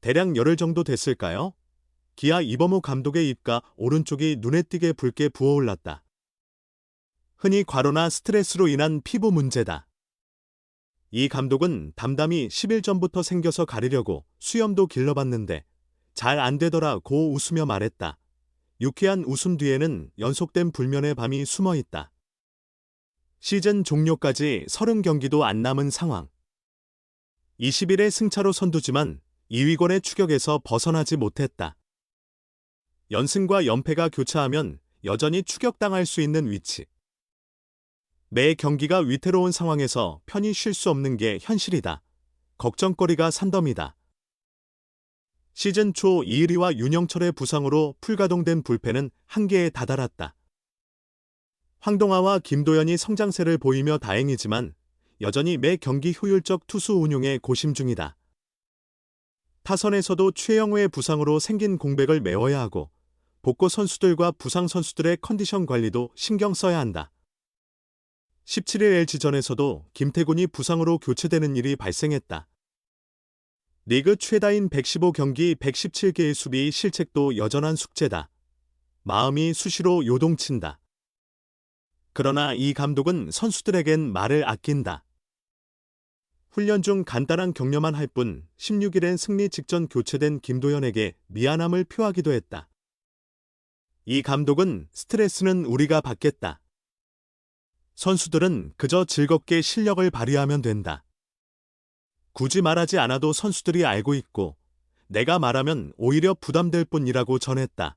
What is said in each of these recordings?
대략 열흘 정도 됐을까요? 기아 이범호 감독의 입가 오른쪽이 눈에 띄게 붉게 부어올랐다. 흔히 과로나 스트레스로 인한 피부 문제다. 이 감독은 담담히 10일 전부터 생겨서 가리려고 수염도 길러봤는데 잘 안 되더라고 웃으며 말했다. 유쾌한 웃음 뒤에는 연속된 불면의 밤이 숨어 있다. 시즌 종료까지 30경기도 안 남은 상황. 20일의 승차로 선두지만 2위권의 추격에서 벗어나지 못했다. 연승과 연패가 교차하면 여전히 추격당할 수 있는 위치. 매 경기가 위태로운 상황에서 편히 쉴 수 없는 게 현실이다. 걱정거리가 산더미다. 시즌 초 이의리와 윤영철의 부상으로 풀가동된 불펜은 한계에 다다랐다. 황동아와 김도현이 성장세를 보이며 다행이지만 여전히 매 경기 효율적 투수 운용에 고심 중이다. 타선에서도 최영우의 부상으로 생긴 공백을 메워야 하고 복고 선수들과 부상 선수들의 컨디션 관리도 신경 써야 한다. 17일 LG전에서도 김태군이 부상으로 교체되는 일이 발생했다. 리그 최다인 115경기 117개의 수비 실책도 여전한 숙제다. 마음이 수시로 요동친다. 그러나 이 감독은 선수들에겐 말을 아낀다. 훈련 중 간단한 격려만 할 뿐 16일엔 승리 직전 교체된 김도현에게 미안함을 표하기도 했다. 이 감독은 스트레스는 우리가 받겠다. 선수들은 그저 즐겁게 실력을 발휘하면 된다. 굳이 말하지 않아도 선수들이 알고 있고 내가 말하면 오히려 부담될 뿐이라고 전했다.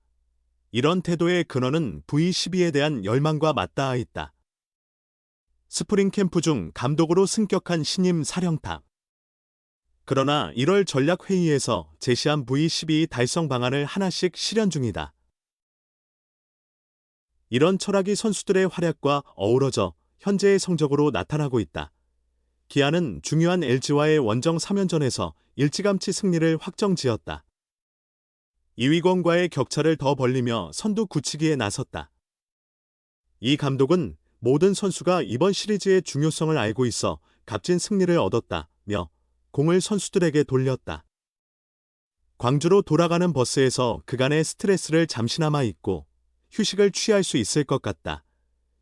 이런 태도의 근원은 V12에 대한 열망과 맞닿아 있다. 스프링 캠프 중 감독으로 승격한 신임 사령탑. 그러나 1월 전략회의에서 제시한 V12 달성 방안을 하나씩 실현 중이다. 이런 철학이 선수들의 활약과 어우러져 현재의 성적으로 나타나고 있다. 기아는 중요한 LG와의 원정 3연전에서 일찌감치 승리를 확정지었다. 2위권과의 격차를 더 벌리며 선두 굳히기에 나섰다. 이 감독은 모든 선수가 이번 시리즈의 중요성을 알고 있어 값진 승리를 얻었다며 공을 선수들에게 돌렸다. 광주로 돌아가는 버스에서 그간의 스트레스를 잠시나마 잊고 휴식을 취할 수 있을 것 같다.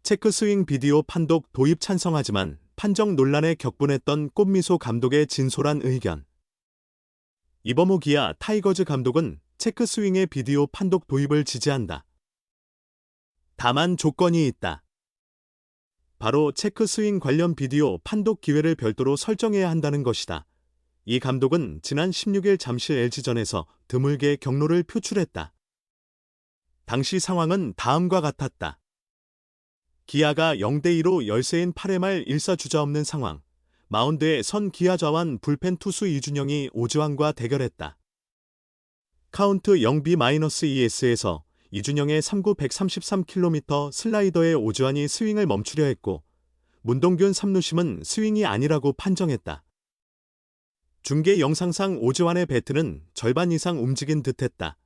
체크 스윙 비디오 판독 도입 찬성하지만 판정 논란에 격분했던 꽃미소 감독의 진솔한 의견. 이범호 기아 타이거즈 감독은 체크 스윙의 비디오 판독 도입을 지지한다. 다만 조건이 있다. 바로 체크 스윙 관련 비디오 판독 기회를 별도로 설정해야 한다는 것이다. 이 감독은 지난 16일 잠실 LG전에서 드물게 경로를 표출했다. 당시 상황은 다음과 같았다. 기아가 0대2로 열세인 8회 말 1사주자 없는 상황. 마운드에 선 기아 좌완 불펜 투수 이준영이 오지환과 대결했다. 카운트 0B-2S에서 이준영의 3구 133km 슬라이더에 오지환이 스윙을 멈추려 했고 문동균 3루심은 스윙이 아니라고 판정했다. 중계 영상상 오지환의 배트는 절반 이상 움직인 듯했다.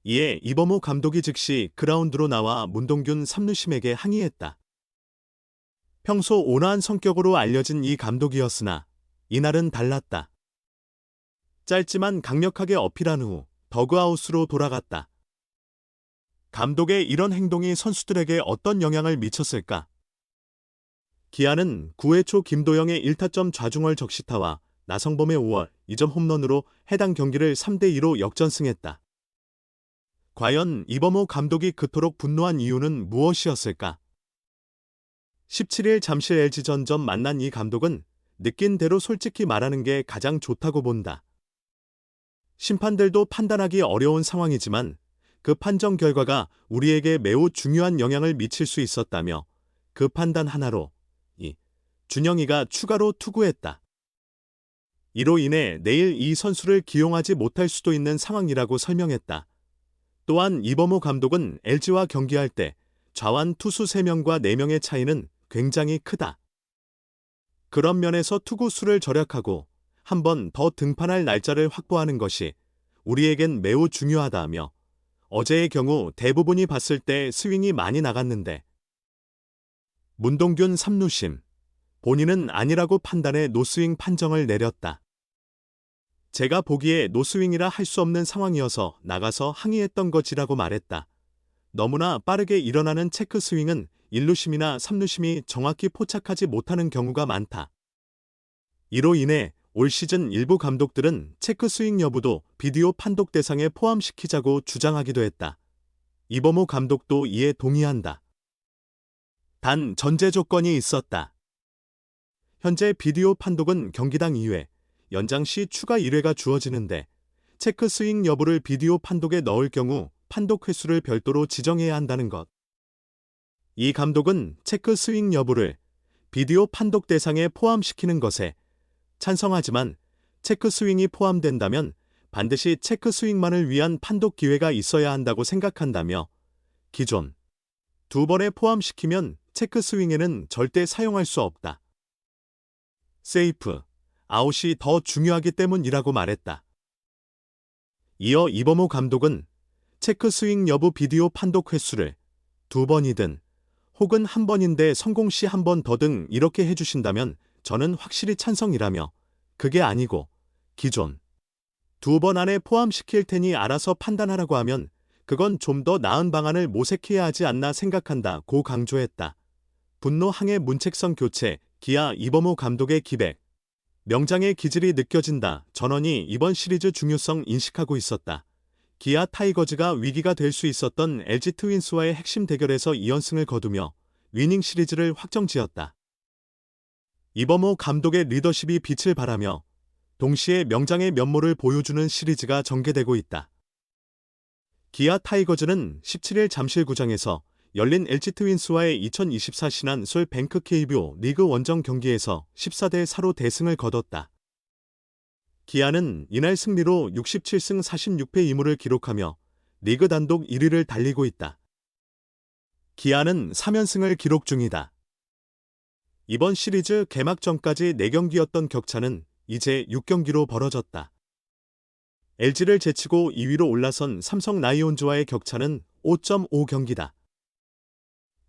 이에 이범호 감독이 즉시 그라운드로 나와 문동균 3루심에게 항의했다. 평소 온화한 성격으로 알려진 이 감독이었으나 이날은 달랐다. 짧지만 강력하게 어필한 후 더그아웃으로 돌아갔다. 감독의 이런 행동이 선수들에게 어떤 영향을 미쳤을까? 기아는 9회 초 김도영의 1타점 좌중월 적시타와 나성범의 5월 2점 홈런으로 해당 경기를 3대2로 역전승했다. 과연 이범호 감독이 그토록 분노한 이유는 무엇이었을까? 17일 잠실 LG전점 만난 이 감독은 느낀 대로 솔직히 말하는 게 가장 좋다고 본다. 심판들도 판단하기 어려운 상황이지만 그 판정 결과가 우리에게 매우 중요한 영향을 미칠 수 있었다며 그 판단 하나로 준영이가 추가로 투구했다. 이로 인해 내일 이 선수를 기용하지 못할 수도 있는 상황이라고 설명했다. 또한 이범호 감독은 LG와 경기할 때 좌완 투수 3명과 4명의 차이는 굉장히 크다. 그런 면에서 투구 수를 절약하고 한 번 더 등판할 날짜를 확보하는 것이 우리에겐 매우 중요하다며 어제의 경우 대부분이 봤을 때 스윙이 많이 나갔는데 문동균 3루심 본인은 아니라고 판단해 노스윙 판정을 내렸다. 제가 보기에 노스윙이라 할 수 없는 상황이어서 나가서 항의했던 거지라고 말했다. 너무나 빠르게 일어나는 체크 스윙은 1루심이나 3루심이 정확히 포착하지 못하는 경우가 많다. 이로 인해 올 시즌 일부 감독들은 체크 스윙 여부도 비디오 판독 대상에 포함시키자고 주장하기도 했다. 이범호 감독도 이에 동의한다. 단 전제 조건이 있었다. 현재 비디오 판독은 경기당 2회, 연장 시 추가 1회가 주어지는데 체크 스윙 여부를 비디오 판독에 넣을 경우 판독 횟수를 별도로 지정해야 한다는 것. 이 감독은 체크 스윙 여부를 비디오 판독 대상에 포함시키는 것에 찬성하지만 체크 스윙이 포함된다면 반드시 체크 스윙만을 위한 판독 기회가 있어야 한다고 생각한다며 기존 2번에 포함시키면 체크 스윙에는 절대 사용할 수 없다. 세이프, 아웃이 더 중요하기 때문이라고 말했다. 이어 이범호 감독은 체크 스윙 여부 비디오 판독 횟수를 2번이든 혹은 1번인데 성공 시 1번 더 등 이렇게 해주신다면 저는 확실히 찬성이라며 그게 아니고 기존 2번 안에 포함시킬 테니 알아서 판단하라고 하면 그건 좀 더 나은 방안을 모색해야 하지 않나 생각한다고 강조했다. 분노 항해 문책성 교체, 기아 이범호 감독의 기백. 명장의 기질이 느껴진다. 전원이 이번 시리즈 중요성 인식하고 있었다. 기아 타이거즈가 위기가 될 수 있었던 LG 트윈스와의 핵심 대결에서 2연승을 거두며 위닝 시리즈를 확정지었다. 이범호 감독의 리더십이 빛을 발하며 동시에 명장의 면모를 보여주는 시리즈가 전개되고 있다. 기아 타이거즈는 17일 잠실구장에서 열린 LG 트윈스와의 2024 신한솔 뱅크 KBO 리그 원정 경기에서 14대 4로 대승을 거뒀다. 기아는 이날 승리로 67승 46패 2무를 기록하며 리그 단독 1위를 달리고 있다. 기아는 3연승을 기록 중이다. 이번 시리즈 개막 전까지 4경기였던 격차는 이제 6경기로 벌어졌다. LG를 제치고 2위로 올라선 삼성 라이온즈와의 격차는 5.5경기다.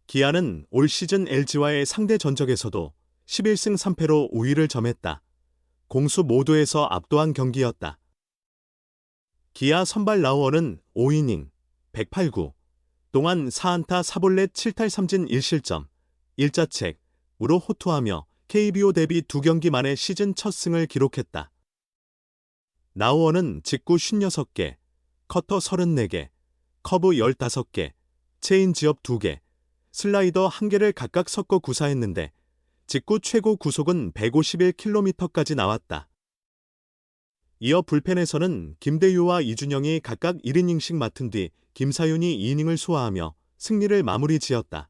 기아는 올 시즌 LG와의 상대 전적에서도 11승 3패로 우위를 점했다. 공수 모두에서 압도한 경기였다. 기아 선발 라우어는 5이닝 108구 동안 4안타 4볼넷 7탈 3진 1실점 1자책으로 호투하며 KBO 데뷔 2경기 만에 시즌 첫 승을 기록했다. 라우어는 직구 56개, 커터 34개, 커브 15개, 체인지업 2개, 슬라이더 1개를 각각 섞어 구사했는데 직구 최고 구속은 151km까지 나왔다. 이어 불펜에서는 김대유와 이준영이 각각 1이닝씩 맡은 뒤 김사윤이 2이닝을 소화하며 승리를 마무리 지었다.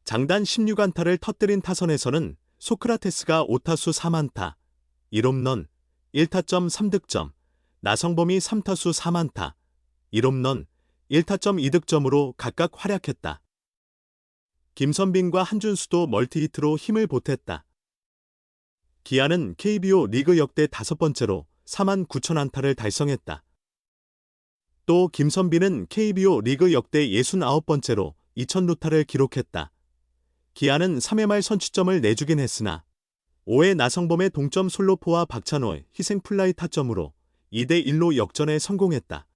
장단 16안타를 터뜨린 타선에서는 소크라테스가 5타수 3안타, 1홈런, 1타점 3득점, 나성범이 3타수 3안타, 1홈런, 1타점 2득점으로 각각 활약했다. 김선빈과 한준수도 멀티히트로 힘을 보탰다. 기아는 KBO 리그 역대 5번째로 4만 9천 안타를 달성했다. 또 김선빈은 KBO 리그 역대 69번째로 2,000루타를 기록했다. 기아는 3회 말 선취점을 내주긴 했으나 5회 나성범의 동점 솔로포와 박찬호의 희생 플라이 타점으로 2대1로 역전에 성공했다.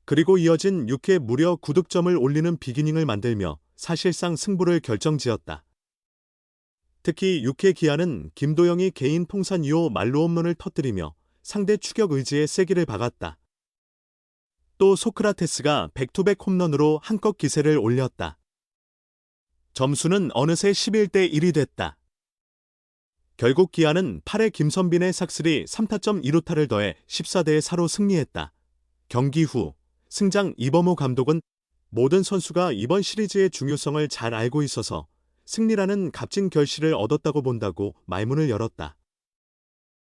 그리고 이어진 6회 무려 9득점을 올리는 비기닝을 만들며 사실상 승부를 결정지었다. 특히 6회 기아는 김도영이 개인 통산 2호 말로 홈런을 터뜨리며 상대 추격 의지에 세기를 박았다. 또 소크라테스가 백투백 홈런으로 한껏 기세를 올렸다. 점수는 어느새 11대 1이 됐다. 결국 기아는 8회 김선빈의 삭슬이 3타점 2루타를 더해 14대 4로 승리했다. 경기 후 승장 이범호 감독은 모든 선수가 이번 시리즈의 중요성을 잘 알고 있어서 승리라는 값진 결실을 얻었다고 본다고 말문을 열었다.